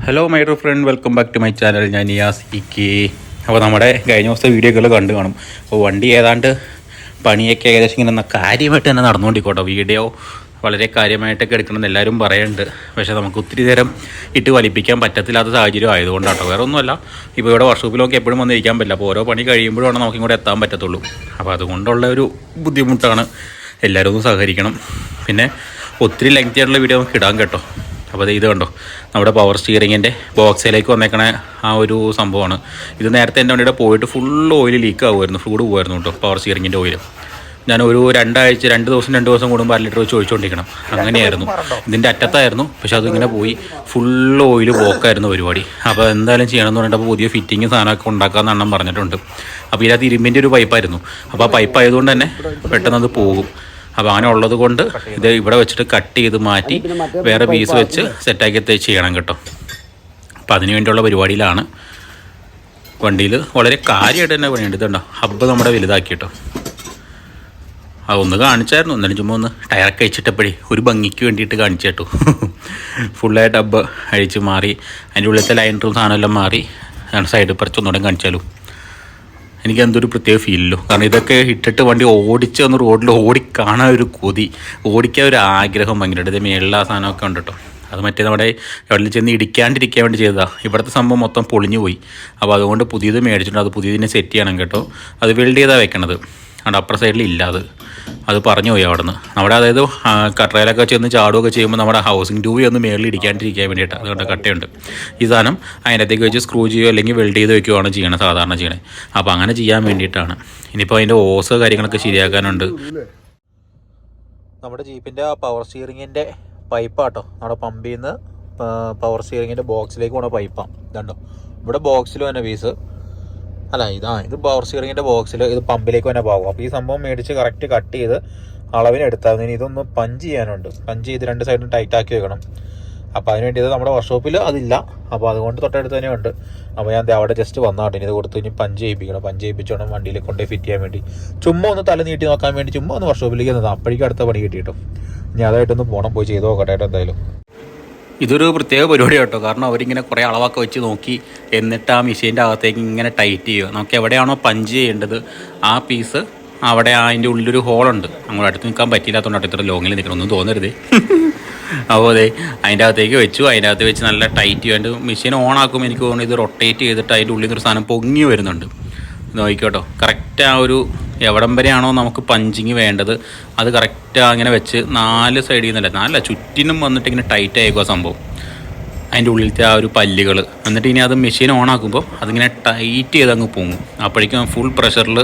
Hello my dear friend, welcome back to my channel. ഞാൻ Niyas E. അപ്പോൾ നമ്മുടെ കഴിഞ്ഞ ദിവസത്തെ വീഡിയോകൾ കണ്ടു കാണും. അപ്പോൾ വണ്ടി ഏതാണ്ട് പണിയൊക്കെ ഏകദേശം ഇങ്ങനെ കാര്യമായിട്ട് തന്നെ നടന്നുകൊണ്ടിരിക്കോട്ടോ. വീഡിയോ വളരെ കാര്യമായിട്ടൊക്കെ എടുക്കണമെന്ന് എല്ലാവരും പറയുന്നുണ്ട്. പക്ഷേ നമുക്ക് ഒത്തിരി നേരം ഇട്ട് വലിപ്പിക്കാൻ പറ്റത്തില്ലാത്ത സാഹചര്യം ആയതുകൊണ്ടാട്ടോ, വേറെ ഒന്നുമല്ല. ഇപ്പോൾ ഇവിടെ വർക്ക്ഷോപ്പിലൊക്കെ എപ്പോഴും വന്നിരിക്കാൻ പറ്റില്ല. അപ്പോൾ ഓരോ പണി കഴിയുമ്പോഴാണ് നമുക്ക് ഇങ്ങോട്ട് എത്താൻ പറ്റത്തുള്ളൂ. അപ്പോൾ അതുകൊണ്ടുള്ള ഒരു ബുദ്ധിമുട്ടാണ്. എല്ലാവരും ഒന്ന് സഹകരിക്കണം. പിന്നെ ഒത്തിരി ലെങ്തി ആയിട്ടുള്ള വീഡിയോ നമുക്ക് ഇടാൻ കേട്ടോ. അപ്പോൾ ഇത് കണ്ടോ, നമ്മുടെ പവർ സ്റ്റിയറിങ്ങിൻ്റെ ബോക്സിലേക്ക് വന്നേക്കണ ആ ഒരു സംഭവമാണ്. ഇത് നേരത്തെ എൻ്റെ വണ്ടിയുടെ പോയിട്ട് ഫുൾ ഓയിൽ ലീക്ക് ആകുമായിരുന്നു, ഫ്ലൂഡ് പോകുമായിരുന്നു കേട്ടോ. പവർ സ്റ്റിയറിങ്ങിൻ്റെ ഓയിൽ ഞാൻ ഒരു 2 ദിവസം കൂടുമ്പോൾ 1 ലിറ്റർ വെച്ച് ഒഴിച്ചുകൊണ്ടിരിക്കണം. അങ്ങനെയായിരുന്നു. ഇതിൻ്റെ അറ്റത്തായിരുന്നു, പക്ഷെ അതിങ്ങനെ പോയി ഫുൾ ഓയിൽ ബ്ലോക്കായിരുന്നു പരിപാടി. അപ്പോൾ എന്തായാലും ചെയ്യണമെന്ന് പറഞ്ഞിട്ട് അപ്പോൾ പുതിയ ഫിറ്റിങ് സാധനമൊക്കെ ഉണ്ടാക്കാമെന്ന് അണ്ണം പറഞ്ഞിട്ടുണ്ട്. അപ്പോൾ ഇതിനകത്ത് ഇരുമ്പിൻ്റെ ഒരു പൈപ്പായിരുന്നു. അപ്പോൾ ആ പൈപ്പ് ആയതുകൊണ്ട് തന്നെ പെട്ടെന്ന് അത് പോകും. അപ്പോൾ അങ്ങനെ ഉള്ളത് കൊണ്ട് ഇത് ഇവിടെ വെച്ചിട്ട് കട്ട് ചെയ്ത് മാറ്റി വേറെ പീസ് വെച്ച് സെറ്റാക്കി ചെയ്യണം കേട്ടോ. അപ്പോൾ അതിന് വേണ്ടിയുള്ള പരിപാടിയിലാണ്. വണ്ടിയിൽ വളരെ കാര്യമായിട്ട് തന്നെ പണിയുണ്ട്. ഇതുണ്ടോ, ഹബ്ബ് നമ്മുടെ വലുതാക്കി കേട്ടോ. അതൊന്ന് കാണിച്ചായിരുന്നു, എന്നാലും ചുമ്മാ ഒന്ന് ടയറൊക്കെ അഴിച്ചിട്ടപ്പോഴേ ഒരു ഭംഗിക്ക് വേണ്ടിയിട്ട് കാണിച്ചു കേട്ടോ. ഫുള്ളായിട്ട് ഹബ്ബ് അഴിച്ച് മാറി, അതിൻ്റെ ഉള്ളിലത്തെ ലൈനറും സാധനമെല്ലാം മാറി. സൈഡ് പറിച്ചൊന്നുകൂടെ കാണിച്ചാലോ. എനിക്ക് എന്തൊരു പ്രത്യേക ഫീലല്ലോ. കാരണം ഇതൊക്കെ ഇട്ടിട്ട് വണ്ടി ഓടിച്ച് ഒന്ന് റോഡിൽ ഓടിക്കാണാൻ ഒരു കൊതി, ഓടിക്കാൻ ഒരു ആഗ്രഹം ഭയങ്കരമായിട്ട്. ഇത് മേളിൽ ആ സാധനമൊക്കെ ഉണ്ട് കേട്ടോ. അത് മറ്റേ നമ്മുടെ എവിടെ ചെന്ന് ഇടിക്കാണ്ടിരിക്കാൻ വേണ്ടി ചെയ്തതാണ്. ഇവിടുത്തെ സംഭവം മൊത്തം പൊളിഞ്ഞു പോയി. അപ്പോൾ അതുകൊണ്ട് പുതിയത് മേടിച്ചിട്ടുണ്ട്. അത് പുതിയതിനെ സെറ്റ് ചെയ്യണം കേട്ടോ. അത് വെൽഡ് ചെയ്താണ് വെക്കണത്. അവിടെ അപ്പുറ സൈഡിൽ ഇല്ലാതെ അത് പറഞ്ഞു പോയി അവിടെ നിന്ന്. നമ്മുടെ അതായത് കട്ടറയിലൊക്കെ ചെന്ന് ചാടുകയൊക്കെ ചെയ്യുമ്പോൾ നമ്മുടെ ഹൗസിംഗ് ട്യൂബ് ഒന്ന് മേളിൽ ഇടിക്കാണ്ടിരിക്കാൻ വേണ്ടിയിട്ട് അതുകൊണ്ട് കട്ടയുണ്ട്. ഈ സാധനം അതിനകത്തേക്ക് വെച്ച് സ്ക്രൂ ചെയ്യുകയോ അല്ലെങ്കിൽ വെൽഡ് ചെയ്ത് വെക്കുകയാണ് ചെയ്യണം, സാധാരണ ചെയ്യണേ. അപ്പോൾ അങ്ങനെ ചെയ്യാൻ വേണ്ടിയിട്ടാണ്. ഇനിയിപ്പോൾ അതിൻ്റെ ഓസ് കാര്യങ്ങളൊക്കെ ശരിയാക്കാനുണ്ട്. നമ്മുടെ ജീപ്പിൻ്റെ ആ പവർ സ്റ്റിയറിങ്ങിൻ്റെ പൈപ്പാട്ടോ, നമ്മുടെ പമ്പിൽ നിന്ന് പവർ സ്റ്റിയറിങ്ങിൻ്റെ ബോക്സിലേക്ക് പോണ പൈപ്പാണ്. ഇതുണ്ടോ, ഇവിടെ ബോക്സിൽ തന്നെ പീസ് അല്ല, ഇത് പവർ സ്റ്റിയറിങ്ങിൻ്റെ ബോക്സിൽ, ഇത് പമ്പിലേക്ക് തന്നെ പോകും. അപ്പോൾ ഈ സംഭവം മേടിച്ച് കറക്റ്റ് കട്ട് ചെയ്ത് അളവിന് എടുത്താൽ ഇനി ഇതൊന്ന് പഞ്ച് ചെയ്യാനുണ്ട്. പഞ്ച് ചെയ്ത് 2 സൈഡും ടൈറ്റ് ആക്കി വെക്കണം. അപ്പോൾ അതിന് വേണ്ടി നമ്മുടെ വർക്ക്ഷോപ്പിൽ അതില്ല. അപ്പോൾ അതുകൊണ്ട് തൊട്ടടുത്ത് തന്നെ ഉണ്ട്. അപ്പോൾ ഞാൻ അവിടെ ജസ്റ്റ് വന്നാട്ടെ, ഇനി ഇത് കൊടുത്ത് ഇനി പഞ്ച് ചെയ്യിപ്പിക്കണം. പഞ്ച് ചെയ്യിപ്പിച്ചോണം വണ്ടിയിൽ കൊണ്ടുപോയി ഫിറ്റ് ചെയ്യാൻ വേണ്ടി. ചുമ്മാ ഒന്ന് തല നീട്ടി നോക്കാൻ വേണ്ടി ചുമ്മാ ഒന്ന് വർക്ക്ഷോപ്പിലേക്ക് വന്നത്. അപ്പോഴേക്കും അടുത്ത പണി കിട്ടിയിട്ടും ഇനി അതായിട്ടൊന്ന് പോകണം, പോയി ചെയ്ത് നോക്കട്ടെ കേട്ടോ. എന്തായാലും ഇതൊരു പ്രത്യേക പരിപാടി കേട്ടോ. കാരണം അവരിങ്ങനെ കുറേ അളവൊക്കെ വെച്ച് നോക്കി എന്നിട്ട് ആ മെഷീൻ്റെ അകത്തേക്ക് ഇങ്ങനെ ടൈറ്റ് ചെയ്യുക. നമുക്ക് എവിടെയാണോ പഞ്ച് ചെയ്യേണ്ടത് ആ പീസ് അവിടെ അതിൻ്റെ ഉള്ളിലൊരു ഹോളുണ്ട്. അങ്ങോട്ട് അടുത്ത് നിൽക്കാൻ പറ്റില്ലാത്തതുകൊണ്ടാണ് ഇത്ര ലോങ്ങിൽ നിൽക്കണം, ഒന്നും തോന്നരുത്. അപ്പോൾ അതെ, അതിൻ്റെ അകത്തേക്ക് വെച്ചു. അതിൻ്റെ അകത്ത് വെച്ച് നല്ല ടൈറ്റ് ചെയ്യാണ്ട് മെഷീൻ ഓൺ ആക്കുമ്പോൾ എനിക്ക് തോന്നുന്നു ഇത് റൊട്ടേറ്റ് ചെയ്തിട്ട് അതിൻ്റെ ഉള്ളിൽ നിന്നൊരു സാധനം പൊങ്ങി വരുന്നുണ്ട്. നോക്കിക്കോട്ടോ, കറക്റ്റ് ആ ഒരു എവിടം വരെയാണോ നമുക്ക് പഞ്ചിങ് വേണ്ടത് അത് കറക്റ്റ് അങ്ങനെ വെച്ച് 4 സൈഡിൽ നിന്നല്ല 4 ചുറ്റിനും വന്നിട്ട് ഇങ്ങനെ ടൈറ്റ് ആയിക്കുക സംഭവം, അതിൻ്റെ ഉള്ളിലത്തെ ആ ഒരു പല്ലുകൾ. എന്നിട്ട് ഇനി അത് മെഷീൻ ഓൺ ആക്കുമ്പോൾ അതിങ്ങനെ ടൈറ്റ് ചെയ്ത് അങ്ങ് പൊങ്ങും. അപ്പോഴേക്കും ഫുൾ പ്രഷറിൽ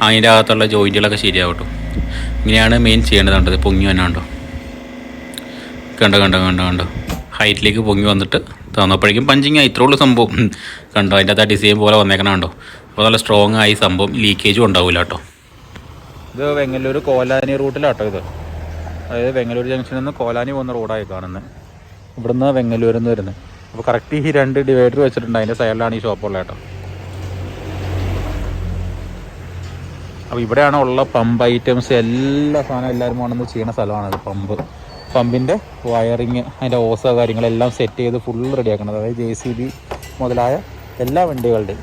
അതിൻ്റെ അകത്തുള്ള ജോയിൻറ്റുകളൊക്കെ ശരിയാവട്ടോ. ഇങ്ങനെയാണ് മെയിൻ ചെയ്യേണ്ടത്. പൊങ്ങി വന്നാണ്ടോ, കണ്ടോ ഹൈറ്റിലേക്ക് പൊങ്ങി വന്നിട്ട് തന്നപ്പോഴേക്കും പഞ്ചിങ് ഇത്രയുള്ള സംഭവം കണ്ടോ. അതിൻ്റെ അകത്ത് ഡിസൈൻ പോലെ വന്നേക്കണോ. അപ്പോൾ നല്ല സ്ട്രോങ് ആയി സംഭവം, ലീക്കേജും ഉണ്ടാവില്ല കേട്ടോ. ഇത് വെങ്ങല്ലൂർ കോലാനി റൂട്ടിലാട്ടോ ഇത്. അതായത് വെങ്ങല്ലൂർ ജംഗ്ഷനിൽ നിന്ന് കോലാനി പോകുന്ന റോഡായി കാണുന്നത്. ഇവിടുന്ന് വെങ്ങല്ലൂരിൽ നിന്ന് വരുന്നത്. അപ്പോൾ കറക്റ്റ് ഈ 2 ഡിവൈഡർ വെച്ചിട്ടുണ്ട്. അതിൻ്റെ സൈഡിലാണ് ഈ ഷോപ്പുള്ളത് കേട്ടോ. അപ്പോൾ ഇവിടെയാണ് ഉള്ള പമ്പ് ഐറ്റംസ് എല്ലാ സാധനം എല്ലാവരും വേണമെന്ന് ചെയ്യുന്ന സ്ഥലമാണത്. പമ്പിൻ്റെ വയറിങ്, അതിൻ്റെ ഓസ കാര്യങ്ങളെല്ലാം സെറ്റ് ചെയ്ത് ഫുൾ റെഡിയാക്കണം. അതായത് JCB മുതലായ എല്ലാ വണ്ടികളുടെയും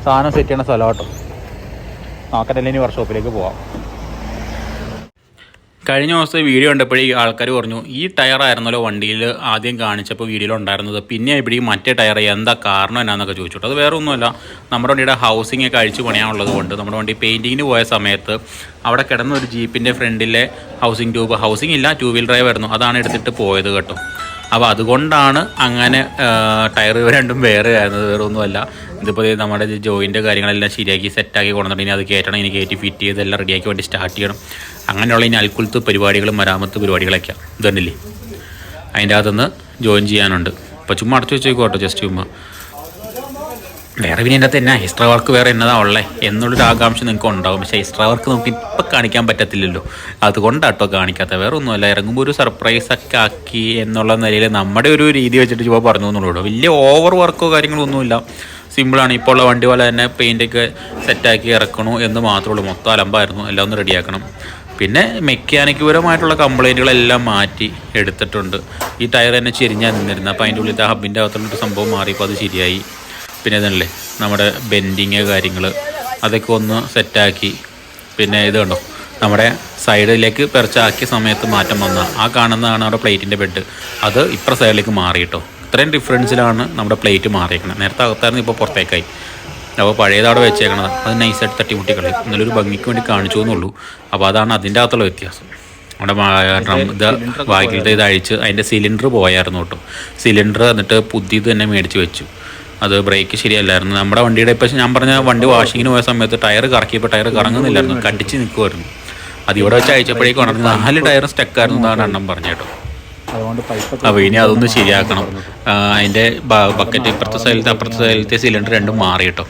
സാധനം സെറ്റ് ചെയ്യണ സ്ഥലം കേട്ടോ. നോക്കട്ടല്ലേ, ഇനി വർക്ക്ഷോപ്പിലേക്ക് പോവാം. കഴിഞ്ഞ ദിവസത്തെ വീഡിയോ കണ്ടപ്പോഴേ ആൾക്കാർ പറഞ്ഞു ഈ ടയറായിരുന്നല്ലോ വണ്ടിയിൽ ആദ്യം കാണിച്ചപ്പോൾ വീഡിയോയിൽ ഉണ്ടായിരുന്നത്, പിന്നെ ഇവിടെ ഈ മറ്റേ ടയർ എന്താ കാരണം എന്നാന്നൊക്കെ ചോദിച്ചിട്ട്. അത് വേറെ ഒന്നുമല്ല, നമ്മുടെ വണ്ടിയുടെ ഹൗസിംഗ് ഒക്കെ അഴിച്ചു പണിയാനുള്ളത് കൊണ്ട് നമ്മുടെ വണ്ടി പെയിൻറ്റിങ്ങിന് പോയ സമയത്ത് അവിടെ കിടന്ന ഒരു ജീപ്പിൻ്റെ ഫ്രണ്ടിലെ ഹൗസിംഗ് ട്യൂബ്, ഹൗസിംഗ് ഇല്ല 2 വീൽ ഡ്രൈവ് ആയിരുന്നു, അതാണ് എടുത്തിട്ട് പോയത് കേട്ടോ. അപ്പോൾ അതുകൊണ്ടാണ് അങ്ങനെ ടയർ രണ്ടും വേറെ ആയിരുന്നത്, വേറെ ഒന്നുമല്ല. ഇതിപ്പോൾ നമ്മുടെ ജോയിൻ്റെ കാര്യങ്ങളെല്ലാം ശരിയാക്കി സെറ്റാക്കി കൊണ്ടുവന്നിട്ട് അത് കയറ്റണം, ഇനി കയറ്റി ഫിറ്റ് ചെയ്ത് എല്ലാം റെഡിയാക്കി വേണ്ടി സ്റ്റാർട്ട് ചെയ്യണം. അങ്ങനെയുള്ള ഇനി അൽക്കുലത്ത് പരിപാടികളും മരാമത്ത് പരിപാടികളൊക്കെയാണ്. ഇതുണ്ടല്ലേ, അതിൻ്റെ അകത്തുനിന്ന് ജോയിൻ ചെയ്യാനുണ്ട്. അപ്പോൾ ചുമ്മാ അടച്ചു വെച്ചേക്കും കേട്ടോ, ജസ്റ്റ് ചുമ്മാ. വേറെ പിന്നെ എൻ്റെ അകത്ത് എന്നാ എക്സ്ട്രാ വർക്ക് വേറെ എന്നതാ ഉള്ളത് എന്നുള്ളൊരു ആകാംക്ഷ നിങ്ങൾക്ക് ഉണ്ടാകും. പക്ഷേ എക്സ്ട്രാ വർക്ക് നമുക്ക് ഇപ്പം കാണിക്കാൻ പറ്റത്തില്ലല്ലോ, അതുകൊണ്ടാട്ടോ കാണിക്കാത്ത. വേറെ ഒന്നുമല്ല, ഇറങ്ങുമ്പോൾ ഒരു സർപ്രൈസൊക്കെ ആക്കി എന്നുള്ള നിലയിൽ നമ്മുടെ ഒരു രീതി വെച്ചിട്ട് ചുമ്മാ പറഞ്ഞു എന്നുള്ളൂ. വലിയ ഓവർ വർക്കോ കാര്യങ്ങളോ ഒന്നുമില്ല, സിമ്പിളാണ്. ഇപ്പോൾ ഉള്ള വണ്ടി പോലെ തന്നെ പെയിൻ്റൊക്കെ സെറ്റാക്കി ഇറക്കണു എന്ന് മാത്രമേ ഉള്ളൂ. മൊത്തം അലമ്പായിരുന്നു, എല്ലാം ഒന്ന് റെഡിയാക്കണം. പിന്നെ മെക്കാനിക് പരമായിട്ടുള്ള കംപ്ലൈൻറ്റുകളെല്ലാം മാറ്റി എടുത്തിട്ടുണ്ട്. ഈ ടയർ തന്നെ ചെരിഞ്ഞാൽ നിന്നിരുന്നത്, അപ്പോൾ അതിൻ്റെ ഉള്ളിലത്തെ ഹബിൻ്റെ അകത്തുള്ളൊരു സംഭവം മാറിയപ്പോൾ അത് ശരിയായി. പിന്നെ ഇതല്ലേ നമ്മുടെ ബെൻഡിങ് കാര്യങ്ങൾ അതൊക്കെ ഒന്ന് സെറ്റാക്കി. പിന്നെ ഇത് കണ്ടോ, നമ്മുടെ സൈഡിലേക്ക് പെറച്ചാക്കിയ സമയത്ത് മാറ്റം വന്ന ആ കാണുന്നതാണ് നമ്മുടെ പ്ലേറ്റിൻ്റെ ബെഡ്, അത് ഇപ്പുറ സൈഡിലേക്ക് മാറി കേട്ടോ. ഇത്രയും ഡിഫറൻസിലാണ് നമ്മുടെ പ്ലേറ്റ് മാറിയിരിക്കുന്നത്. നേരത്തെ അകത്തായിരുന്നു, ഇപ്പോൾ പുറത്തേക്കായി. അപ്പോൾ പഴയതവിടെ വെച്ചേക്കണത് അത് നൈസായിട്ട് തട്ടിമുട്ടി കളയും. ഇന്നലെ ഒരു ഭംഗിക്ക് വേണ്ടി കാണിച്ചു എന്നുള്ളൂ. അപ്പോൾ അതാണ് അതിൻ്റെ അകത്തുള്ള വ്യത്യാസം. നമ്മുടെ ഇത് വാക്കിലത്തെ ഇത് അഴിച്ച് അതിൻ്റെ സിലിണ്ടർ പോയായിരുന്നു കേട്ടോ. സിലിണ്ടർ എന്നിട്ട് പുതിയത് തന്നെ മേടിച്ച് വെച്ചു. അത് ബ്രേക്ക് ശരിയല്ലായിരുന്നു. നമ്മുടെ വണ്ടിയുടെ ഇപ്പോൾ ഞാൻ പറഞ്ഞ വണ്ടി വാഷിങ്ങിന് പോയ സമയത്ത് ടയർ കറക്കിയപ്പോൾ ടയർ കറങ്ങുന്നില്ലായിരുന്നു, കടിച്ച് നിൽക്കുമായിരുന്നു. അത് ഇവിടെ വെച്ച് അയച്ചപ്പോഴേക്കും ഉണർന്ന് 4 ടയർ സ്റ്റക്കായിരുന്നു എന്നാണ് എണ്ണം പറഞ്ഞു കേട്ടോ. അപ്പോൾ ഇനി അതൊന്ന് ശരിയാക്കണം. അതിൻ്റെ ബക്കറ്റ് ഇപ്പുറത്തെ സൈഡിലത്തെ അപ്പുറത്തെ സൈഡിലത്തെ സിലിണ്ടർ രണ്ടും മാറി കേട്ടോ.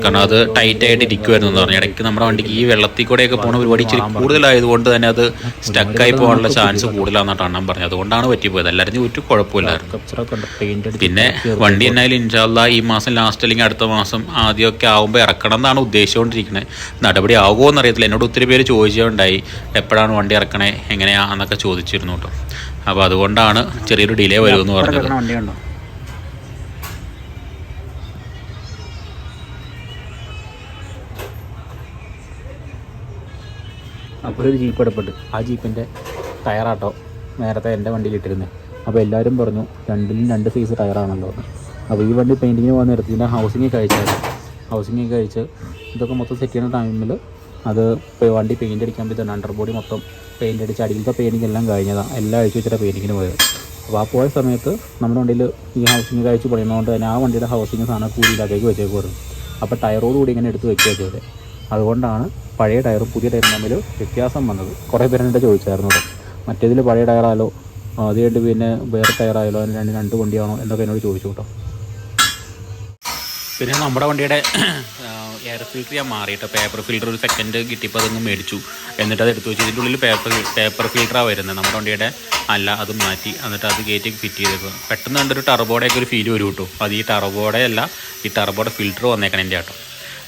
കാരണം അത് ടൈറ്റായിട്ട് ഇരിക്കുമായിരുന്നു എന്ന് പറഞ്ഞു. ഇടയ്ക്ക് നമ്മുടെ വണ്ടിക്ക് ഈ വെള്ളത്തിൽ കൂടെയൊക്കെ പോകുന്ന പരിപാടി ഇച്ചിരി കൂടുതലായതുകൊണ്ട് തന്നെ അത് സ്റ്റക്കായി പോകാനുള്ള ചാൻസ് കൂടുതലാണെന്നാണ് അണ്ണൻ പറഞ്ഞത്. അതുകൊണ്ടാണ് പറ്റിപ്പോയത്. എല്ലാവരും ഒരു കുഴപ്പമില്ലായിരുന്നു. പിന്നെ വണ്ടി എന്നാലും ഇൻഷാല്ലാ ഈ മാസം ലാസ്റ്റ് അല്ലെങ്കിൽ അടുത്ത മാസം ആദ്യമൊക്കെ ആകുമ്പോൾ ഇറക്കണം എന്നാണ് ഉദ്ദേശിച്ചുകൊണ്ടിരിക്കുന്നത്. നടപടി ആകുമോ എന്നറിയത്തില്ല. എന്നോട് ഒത്തിരി പേര് ചോദിച്ചുകൊണ്ടായി എപ്പോഴാണ് വണ്ടി ഇറക്കണേ എങ്ങനെയാണെന്നൊക്കെ ചോദിച്ചിരുന്നു കേട്ടോ. അപ്പോൾ അതുകൊണ്ടാണ് ചെറിയൊരു ഡിലേ വരുമെന്ന് പറഞ്ഞത്. അപ്പോൾ ഒരു ജീപ്പ് എടുപ്പിട്ട് ആ ജീപ്പിൻ്റെ ടയറാട്ടോ നേരത്തെ എൻ്റെ വണ്ടിയിൽ ഇട്ടിരുന്നത്. അപ്പോൾ എല്ലാവരും പറഞ്ഞു രണ്ടിലും 2 സൈസ് ടയറാണല്ലോ. അപ്പോൾ ഈ വണ്ടി പെയിൻറ്റിങ്ങിന് പോകുന്ന നേരത്തെ ഇതിൻ്റെ ഹൗസിങ് കഴിച്ച് ഇതൊക്കെ മൊത്തം സെറ്റ് ചെയ്യുന്ന ടൈമിൽ അത് വണ്ടി പെയിൻ്റ് അടിക്കാൻ പറ്റുന്ന അണ്ടർ ബോഡി മൊത്തം പെയിൻ്റ് അടിച്ച് അടിയിലത്തെ പെയിൻറ്റിങ് എല്ലാം കഴിഞ്ഞതാണ്. എല്ലാം അഴിച്ച് വെച്ചിട്ട് പെയിൻറ്റിങ്ങിന് പോയത്. അപ്പോൾ ആ പോയ സമയത്ത് നമ്മുടെ വണ്ടിയിൽ ഈ ഹൗസിങ് കഴിച്ച് പണിയുന്നതുകൊണ്ട് തന്നെ ആ വണ്ടിയുടെ ഹൗസിങ് സാധനം കൂടിയില്ലാത്തേക്ക് വെച്ചേക്കുമായിരുന്നു. അപ്പോൾ ടയറോടുകൂടി ഇങ്ങനെ എടുത്ത് വെക്കുക ചെയ്തത്. അതുകൊണ്ടാണ് പഴയ ടയറും പുതിയ ടയറും തമ്മിൽ വ്യത്യാസം വന്നത്. കുറേ പേരെന്നെ ചോദിച്ചായിരുന്നു കേട്ടോ, മറ്റേതിൽ പഴയ ടയറായാലോ അത് കഴിഞ്ഞിട്ട് പിന്നെ വേറെ ടയറായാലോ അതിന് 2 വണ്ടിയാണോ എന്നൊക്കെ എന്നോട് ചോദിച്ചു കേട്ടോ. പിന്നെ നമ്മുടെ വണ്ടിയുടെ എയർ ഫിൽറ്റർ ഞാൻ മാറിയിട്ട് പേപ്പർ ഫിൽറ്റർ ഒരു സെക്കൻഡ് കിട്ടിയപ്പോൾ അതൊന്ന് മേടിച്ചു. എന്നിട്ട് അത് എടുത്തു വെച്ചു. ഇതിൻ്റെ ഉള്ളിൽ പേപ്പർ ഫിൽറ്ററാണ് വരുന്നത്. നമ്മുടെ വണ്ടിയുടെ അല്ല, അത് മാറ്റി എന്നിട്ട് അത് ഗേറ്റ് ഫിറ്റ് ചെയ്തപ്പോൾ പെട്ടെന്ന് കണ്ടൊരു ടർബോയുടെയൊക്കെ ഒരു ഫീൽ വരും കേട്ടോ. അത് ഈ ടർബോയുടെ അല്ല, ഈ ടർബോയുടെ ഫിൽറ്റർ വന്നേക്കണം എൻ്റെ കേട്ടോ.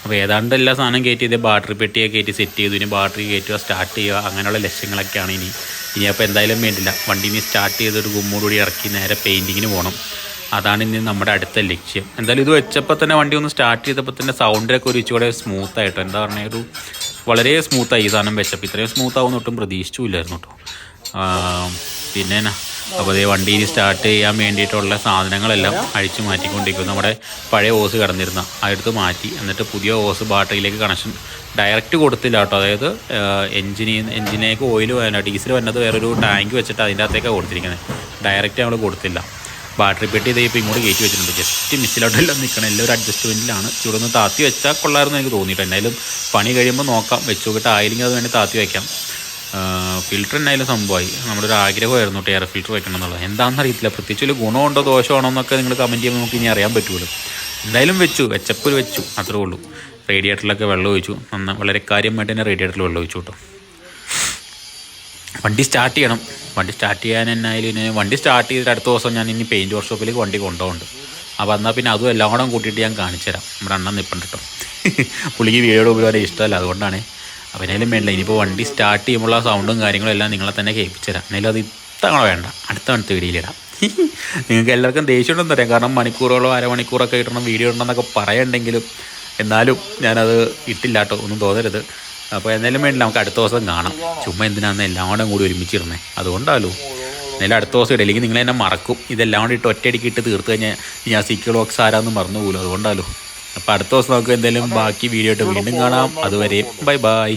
അപ്പോൾ ഏതാണ്ട് എല്ലാ സാധനം കയറ്റി ചെയ്ത് ബാറ്ററി പെട്ടിയൊക്കെ കയറ്റി സെറ്റ് ചെയ്തു. ഇനി ബാറ്ററി കയറ്റുക, സ്റ്റാർട്ട് ചെയ്യുക, അങ്ങനെയുള്ള ലക്ഷ്യങ്ങളൊക്കെയാണ് ഇനി അപ്പോൾ എന്തായാലും വേണ്ടില്ല. വണ്ടി ഇനി സ്റ്റാർട്ട് ചെയ്തൊരു ഗുമ്മോടുകൂടി ഇറക്കി നേരെ പെയിൻറ്റിങ്ങിന് പോകണം. അതാണ് ഇനി നമ്മുടെ അടുത്ത ലക്ഷ്യം. എന്തായാലും ഇത് വെച്ചപ്പോൾ തന്നെ വണ്ടി ഒന്ന് സ്റ്റാർട്ട് ചെയ്തപ്പോൾ തന്നെ സൗണ്ടിലൊക്കെ ഒരു ഇച്ചിരി സ്മൂത്തായിട്ടോ, എന്താ പറഞ്ഞാൽ ഒരു വളരെ സ്മൂത്തായി ഈ സാധനം വെച്ചപ്പോൾ. ഇത്രയും സ്മൂത്താവുന്ന ഒട്ടും പ്രതീക്ഷിച്ചില്ലായിരുന്നു കേട്ടോ. പിന്നെ അപ്പോൾ അതേ വണ്ടി ഇനി സ്റ്റാർട്ട് ചെയ്യാൻ വേണ്ടിയിട്ടുള്ള സാധനങ്ങളെല്ലാം അഴിച്ചു മാറ്റിക്കൊണ്ടിരിക്കും. നമ്മുടെ പഴയ ഓസ് കിടന്നിരുന്ന അതെടുത്ത് മാറ്റി എന്നിട്ട് പുതിയ ഓസ് ബാറ്ററിയിലേക്ക് കണക്ഷൻ ഡയറക്റ്റ് കൊടുത്തില്ല കേട്ടോ. അതായത് എഞ്ചിനേക്ക് ഓയിൽ ഡീസൽ വന്നത് വേറൊരു ടാങ്ക് വെച്ചിട്ട് അതിൻ്റെ അകത്തേക്കാണ് കൊടുത്തിരിക്കുന്നത്. ഡയറക്റ്റ് നമ്മൾ കൊടുത്തില്ല. ബാറ്ററി പെട്ടി ഇതേ ഇപ്പോൾ ഇങ്ങോട്ട് കയറ്റി വെച്ചിട്ടുണ്ട്. ജസ്റ്റ് മിസ്സിലോട്ടെല്ലാം നിൽക്കണം. എല്ലാം ഒരു അഡ്ജസ്റ്റ്മെൻറ്റിലാണ്. ചൂടെ ഒന്ന് താത്തി വെച്ചാൽ കൊള്ളായിരുന്നു എനിക്ക് തോന്നിയിട്ട്. എന്തായാലും പണി കഴിയുമ്പോൾ നോക്കാം, വെച്ച് നോക്കിയിട്ട് ആയില്ലെങ്കിൽ അത് വേണ്ടി താത്തി വയ്ക്കാം. ഫിൽറ്റർ എന്നായാലും സംഭവമായി. നമ്മുടെ ഒരു ആഗ്രഹമായിരുന്നു എയർ ഫിൽറ്റർ വെക്കണം എന്നുള്ളത്. എന്താണെന്ന് അറിയത്തില്ല, പ്രത്യേകിച്ച് ഒരു ഗുണമുണ്ടോ ദോഷമാണോ എന്നൊക്കെ നിങ്ങൾ കമൻറ്റ് ചെയ്യുമ്പോൾ നമുക്ക് ഇനി അറിയാൻ പറ്റുമല്ലോ. എന്തായാലും വെച്ചപ്പോൾ വെച്ചു, അത്രേ ഉള്ളൂ. റേഡിയേറ്ററിലൊക്കെ വെള്ളം ഒഴിച്ചു. വളരെ കാര്യമായിട്ട് തന്നെ റേഡിയേറ്ററിൽ വെള്ളം ഒഴിച്ചു കേട്ടോ. വണ്ടി സ്റ്റാർട്ട് ചെയ്യണം. വണ്ടി സ്റ്റാർട്ട് ചെയ്യാൻ എന്നായാലും വണ്ടി സ്റ്റാർട്ട് ചെയ്തിട്ട് അടുത്ത ദിവസം ഞാൻ ഇനി പെയിൻറ്റ് വർക്ക്ഷോപ്പിലേക്ക് വണ്ടി കൊണ്ടുപോകുന്നുണ്ട്. അപ്പോൾ എന്നാൽ പിന്നെ അതും എല്ലാം കൂടെ കൂട്ടിയിട്ട് ഞാൻ കാണിച്ചു തരാം. നമ്മുടെ അണ്ണൻ നിൽപ്പുണ്ട് കേട്ടോ. പുള്ളിക്ക് വീഡിയോ ഉപരിവരെ ഇഷ്ടമല്ല, അതുകൊണ്ടാണ്. അപ്പോൾ എന്നാലും വേണ്ട, ഇനിയിപ്പോൾ വണ്ടി സ്റ്റാർട്ട് ചെയ്യുമ്പോൾ ആ സൗണ്ടും കാര്യങ്ങളും എല്ലാം നിങ്ങളെ തന്നെ കേൾപ്പിച്ചു തരാം. എന്നാലും അത് ഇത്തവണ വേണ്ട, അടുത്ത വീഡിയോയിലിടാം. നിങ്ങൾക്ക് എല്ലാവർക്കും ദേഷ്യം ഉണ്ടെന്ന് അറിയാം. കാരണം മണിക്കൂറുകളോ അരമണിക്കൂറൊക്കെ ഇടണം വീഡിയോ ഇടണമെന്നൊക്കെ പറയുണ്ടെങ്കിലും എന്നാലും ഞാനത് ഇട്ടില്ല കേട്ടോ, ഒന്നും തോന്നരുത്. അപ്പോൾ എന്തായാലും വേണ്ടില്ല, നമുക്ക് അടുത്ത ദിവസം കാണാം. ചുമ്മാ എന്തിനാന്ന് എല്ലാം കൂടി ഒരുമിച്ചിരുന്നേ, അതുകൊണ്ടാലോ. എന്നാലും അടുത്ത ദിവസം ഇടും, അല്ലെങ്കിൽ നിങ്ങളെന്നെ മറക്കും. ഇതെല്ലാം കൂടി ഇട്ട് ഒറ്റയടിക്ക് ഇട്ട് തീർത്ത് കഴിഞ്ഞാൽ ഞാൻ സീക്വൽ ബോക്സ് ആരാന്ന് മറന്നു പോലും, അതുകൊണ്ടാലോ. അപ്പോൾ അടുത്ത ദിവസം നമുക്ക് എന്തായാലും ബാക്കി വീഡിയോ ആയിട്ട് വീണ്ടും കാണാം. അതുവരെ ബൈ ബൈ.